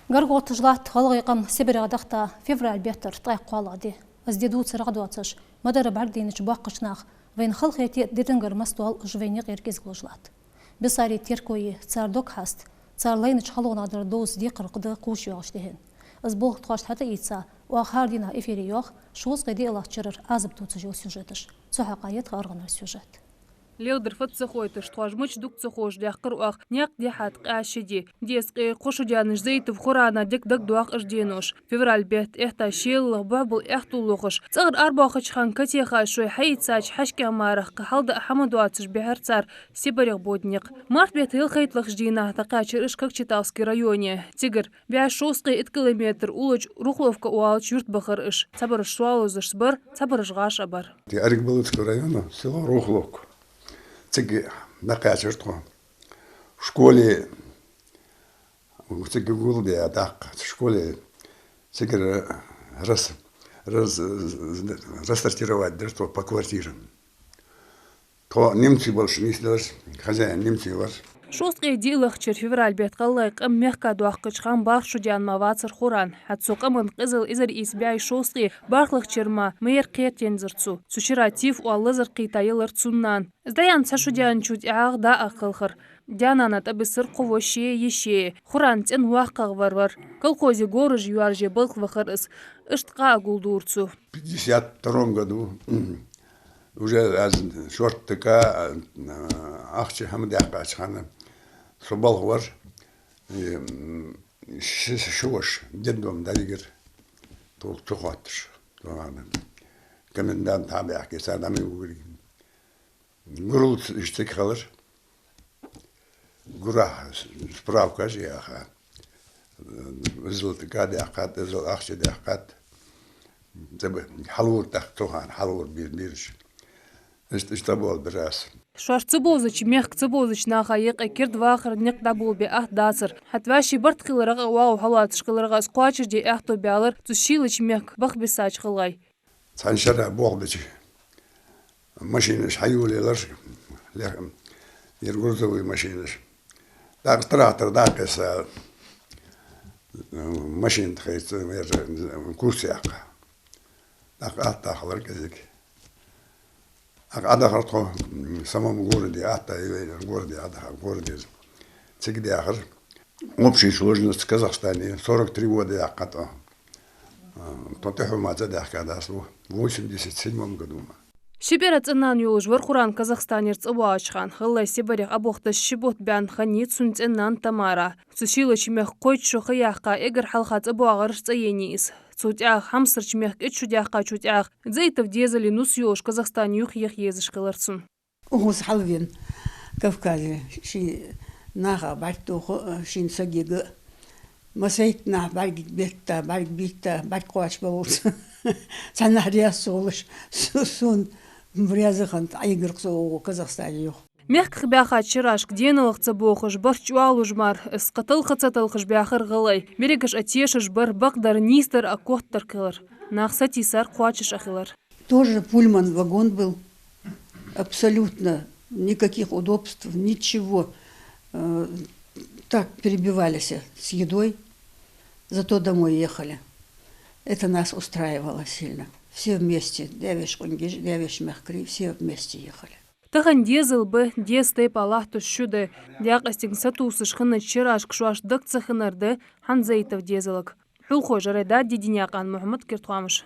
Гаргот жлат халгыгам Сибирядахта февраль бетер тай калады. Аздеду цыргадуатсыш мадара бардинич бакышнах вен халгыти деденгер мастуал жвени геркез гложлат. Бесари теркои цардок хаст. Царлайныч халонадыр доз ди кыркыды куш яштehen. Азбол тхаштата ица уахардина эфири йох шуз гыди алахчырыр азып туцыжыл сюжетыш. Цохакайет гарганар сюжет. Леудер фатсахойты штважмыч дук цохож дяхкыр уах няк дяхат қашиди. Десқи қошудяныш зейтов хурана дек дак дуах ижденош. Февраль бет эхта шеллах бабыл эхтулухыш. Цагыр арбахыч хан катеха шой хайцач хашки амарах кахалда ахамадуатыш бехар цар сибарих бодник. Март бет илхайтлах ждина тақачыр иш как Читалский районе. Тигр бя шосқи 1 километр улыч рухловка уалыч юрт бахар иш. Цабарыш шуалузыш сбар, цабарыш гаш абар. Оренбургского района, село Рухловка. Цеги накачерту. В школе, цеги гулби, а так в школе цеги рассортировать дырство по квартирам. То немцы больше не сделаешь, хозяин немцы больше. Шостқи дилахчыр февраль бет қаллайқ мехка дуаққычқан бақ шудян мавацыр хуран. Хатсоқамын қызыл изір избяй шостқи бақлықчырма мэйр қиеттен зірцу. Суширатив уаллызыр қитайылыр цуннан. Здаян сашудян чуд ағ да ақылхыр. Дянанат абысыр қово шее еше. Хуран тен уаққақ варвар. Колхози горыж юарже былқ вахыр ыс. Ыштқа агулдурцу. В 1952 году уже шорттыка ақчы хамдяққа ачқаны. Собал var, шуаш, дедом далигер, тол чухатыш, комендант табиаки садами угри. Гурул иштек қалыр, гура справка жияха, зылтыка дяқат, зыл ақчы дяқат, забы халур тақ тухан, халур бирш. Işte bol biraz. Шварцыбозыч, мехцыбозыч нахайық әкер двахыр нек дабулбе ах дасыр. Хатваши барт қылырға уау халатыш қылырға скуачырде ах тобялыр тусшилыч мех бақ бесач қылғай. Саншара болдыч. Машинаш хайулелар. Грузовый машинаш. Так трактор дақеса машин тхайцы курсияқа. Так ах тахылар кезек. Адахар в самом городе, городе Цигдяхар. Общая сложность в Казахстане 43 года я катал. Тотеху в 87 году. Шиберат ценан юлж вархуран Казахстанерц уачхан. Хыллай сибарих абохташ шибот бян ханит сунценнан тамара. Цусилыч мех койчу хаяхка эгер халхат абуагар цаенис. Цутях хамсырч мех ичудяхка чутях. Дзейтов дезали нус юлж Казахстан юх ех езыш кыларцун. Угуз халвин Кавказе ши нага бартуху шин сагига. Масайт на баргит бетта, барг битта, барг коач болс. Санария солыш сун врязыхан айгырксо Казахстане юх. Мехк бяха чирашк денылық цабохыш бар чуалужмар, скатыл хацатылхыш бяхыр гылай. Берегіш атешыш бар бақдар нистер акоттар кылыр. Нақса тисар куачыш ахилар. Тоже пульман вагон был. Абсолютно никаких удобств, ничего. Так перебивались с едой, зато домой ехали. Это нас устраивало сильно. Все вместе, девиш мехкри, все вместе ехали. Тахан дезыл бы, дестеп Аллах тушшуды. Дяқастин сатусыш хыны чираш кшуаш дық цахынарды ханзейтов дезылык. Хулхо жарайда дединяқан Мухаммад Киртуамыш.